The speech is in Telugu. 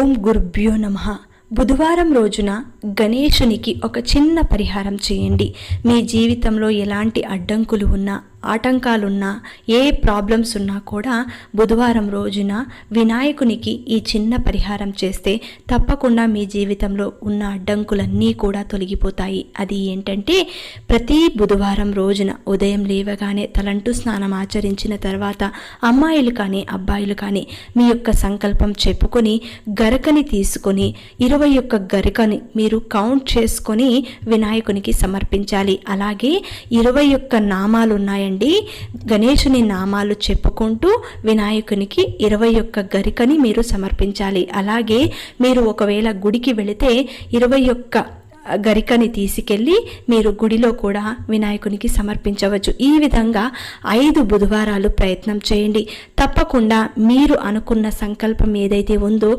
ఓం గురుభ్యో నమః. బుధవారం రోజున గణేశునికి ఒక చిన్న పరిహారం చేయండి. మీ జీవితంలో ఎలాంటి అడ్డంకులు ఉన్నా, ఆటంకాలున్నా, ఏ ప్రాబ్లమ్స్ ఉన్నా కూడా బుధవారం రోజున వినాయకునికి ఈ చిన్న పరిహారం చేస్తే తప్పకుండా మీ జీవితంలో ఉన్న అడ్డంకులన్నీ కూడా తొలగిపోతాయి. అది ఏంటంటే, ప్రతి బుధవారం రోజున ఉదయం లేవగానే తలంటు స్నానం ఆచరించిన తర్వాత అమ్మాయిలు కానీ అబ్బాయిలు కానీ మీ యొక్క సంకల్పం చెప్పుకొని గరకని తీసుకొని 21 గరికని మీరు కౌంట్ చేసుకొని వినాయకునికి సమర్పించాలి. అలాగే 21 నామాలు ఉన్నాయండి. గణేశుని నామాలు చెప్పుకుంటూ వినాయకునికి 21 గరికని మీరు సమర్పించాలి. అలాగే మీరు ఒకవేళ గుడికి వెళితే 21 గరికని తీసుకెళ్ళి మీరు గుడిలో కూడా వినాయకునికి సమర్పించవచ్చు. ఈ విధంగా 5 బుధవారాలు ప్రయత్నం చేయండి. తప్పకుండా మీరు అనుకున్న సంకల్పం ఏదైతే ఉందో